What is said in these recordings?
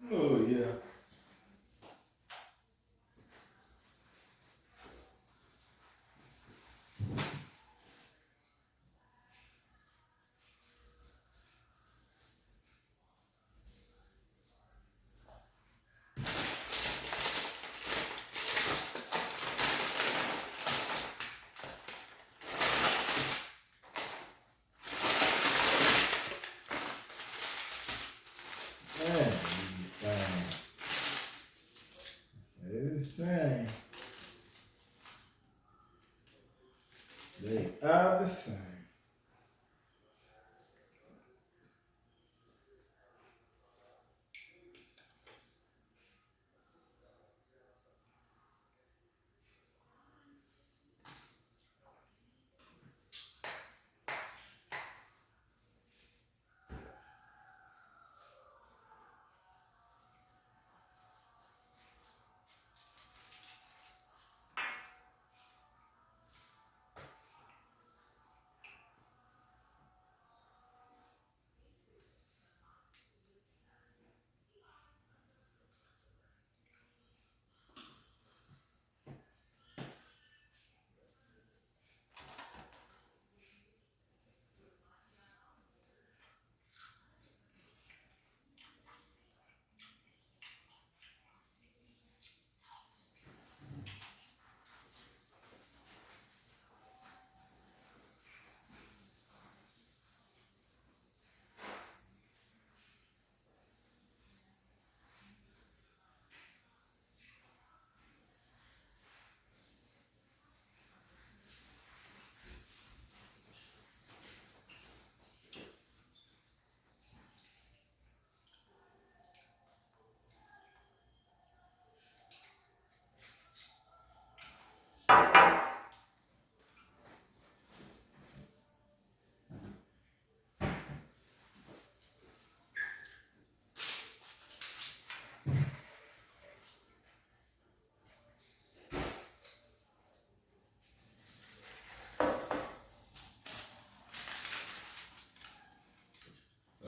Oh yeah. Man, it's the same. They are the same.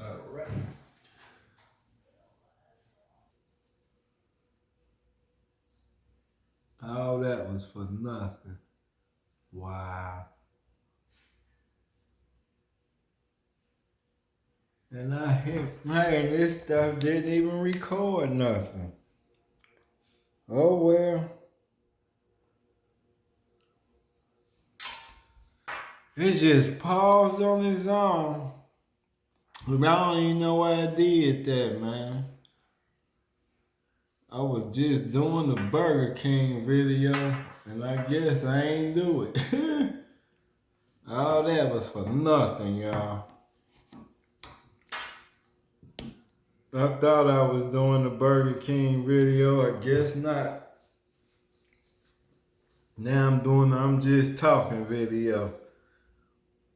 All right. All that was for nothing. Wow. And I hit, man, this stuff didn't even record nothing. Oh well. It just paused on its own. But I don't even know why I did that, man. I was just doing the Burger King video, and I guess I ain't do it. All that was for nothing, y'all. I thought I was doing the Burger King video. I guess not. Now I'm just talking video.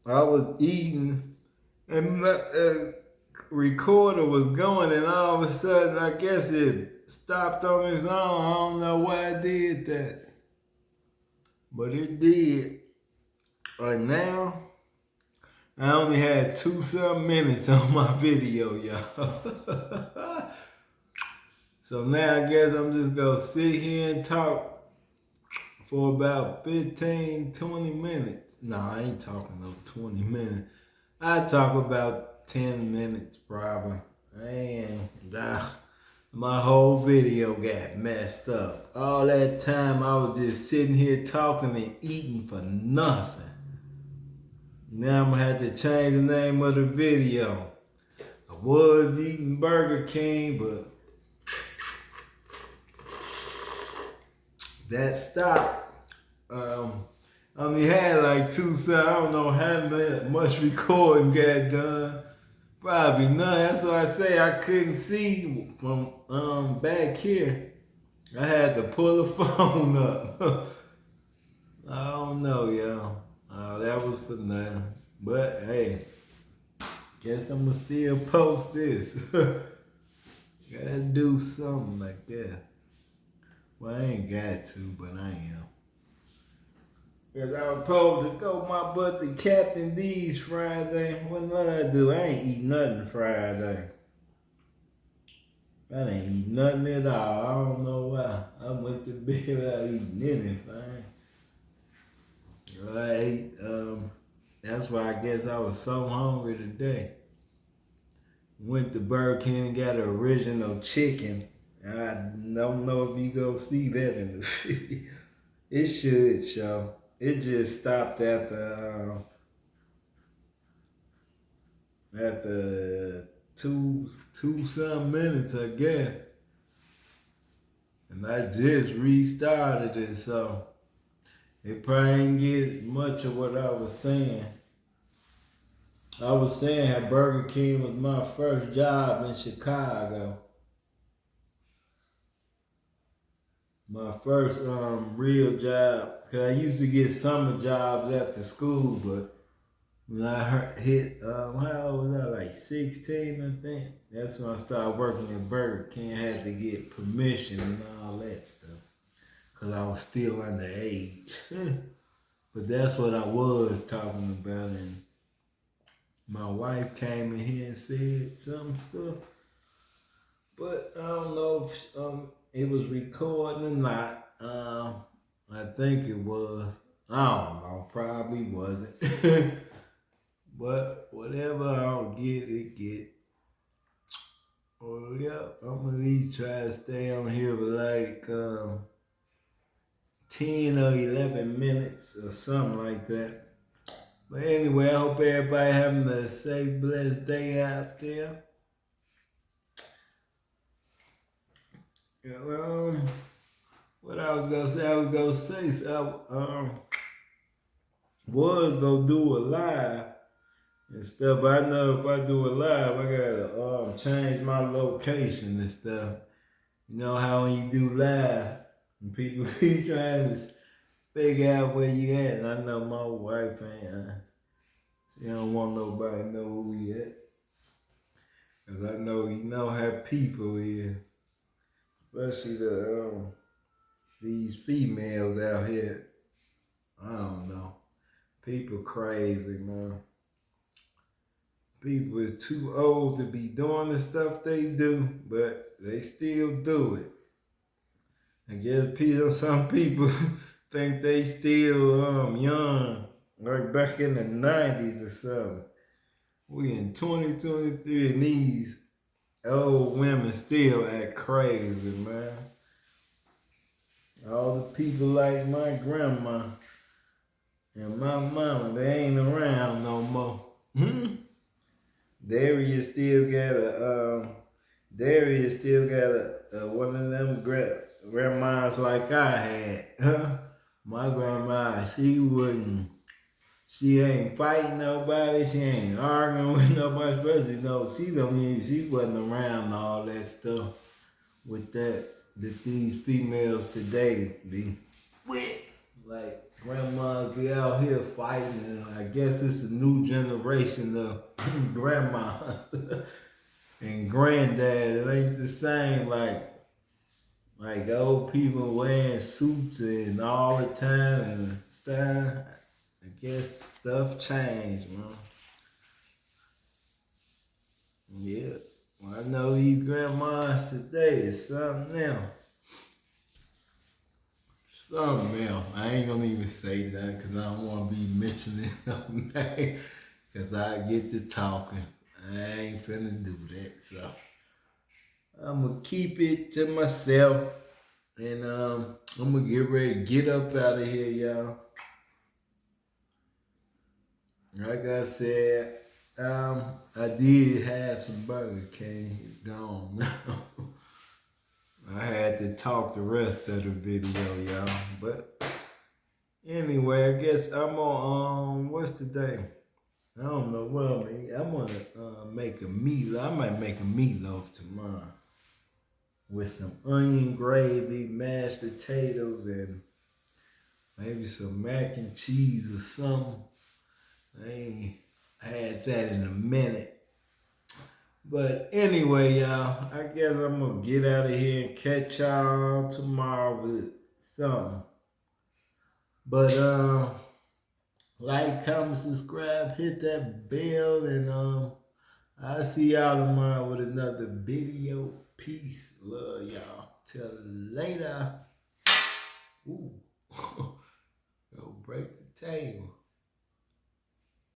I was eating, and my recorder was going, and all of a sudden, I guess it stopped on its own. I don't know why I did that, but it did. Right now, I only had 2-some minutes on my video, y'all. So now I guess I'm just gonna sit here and talk for about 15, 20 minutes. No, I ain't talking no 20 minutes. I talk about 10 minutes probably. And my whole video got messed up. All that time I was just sitting here talking and eating for nothing. Now I'm gonna have to change the name of the video. I was eating Burger King, but that stopped. I only had like two, so I don't know how much recording got done. Probably none. That's why I say I couldn't see from back here. I had to pull the phone up. I don't know, y'all. That was for nothing. But hey, guess I'ma still post this. Gotta do something like that. Well, I ain't got to, but I am. Cause I was supposed to go my butt to Captain D's Friday. What did I do? I ain't eat nothing Friday. I didn't eat nothing at all. I don't know why. I went to bed without eating anything. I ate, that's why I guess I was so hungry today. Went to Burger King and got an original chicken. I don't know if you go see that in the video. It should show. It just stopped at the two some minutes, I guess. And I just restarted it, so it probably ain't get much of what I was saying. I was saying how Burger King was my first job in Chicago. My first real job. Cause I used to get summer jobs after school, but when I hit, how old was I? Like 16, I think. That's when I started working at Burger King. I had to get permission and all that stuff. Cause I was still underage. But that's what I was talking about. And my wife came in here and said some stuff. But I don't know if it was recording or not. I think it was. I don't know. Probably wasn't. But whatever I'll get, it get. Oh yeah, I'm gonna at least try to stay on here for like 10 or 11 minutes or something like that. But anyway, I hope everybody having a safe, blessed day out there. What I was gonna say, so I was gonna do a live and stuff. But I know if I do a live, I gotta change my location and stuff. You know how when you do live, and people be trying to figure out where you at. And I know my wife ain't. She don't want nobody to know who we at. Cause I know you know how people is, especially these females out here. I don't know. People crazy, man. People is too old to be doing the stuff they do, but they still do it. I guess some people think they still young, like back in the 90s or something. We in 2023 and these old women still act crazy, man. All the people like my grandma and my mama, they ain't around no more. Darius still got a one of them grandmas like I had. My grandma, she ain't fighting nobody, she ain't arguing with nobody, especially she wasn't around all that stuff with that these females today be with. Like grandmas be out here fighting, and I guess it's a new generation of grandmas and granddad. It ain't the same like old people wearing suits and all the time and stuff. I guess stuff changed, man. Yeah. Well, I know these grandmas today is something else. Something else. I ain't gonna even say that because I don't want to be mentioning no name because I get to talking. I ain't finna do that, so I'm gonna keep it to myself, and I'm gonna get ready to get up out of here, y'all. Like I said, I did have some Burger King. It's gone now. I had to talk the rest of the video, y'all. But anyway, I guess I'm on, what's today? I don't know what I'm eating. I'm gonna make a meatloaf. I might make a meatloaf tomorrow with some onion gravy, mashed potatoes, and maybe some mac and cheese or something. I ain't had that in a minute. But anyway, y'all, I guess I'm gonna get out of here and catch y'all tomorrow with something. But like, comment, subscribe, hit that bell, and I'll see y'all tomorrow with another video. Peace. Love y'all. Till later. Ooh. Go break the table.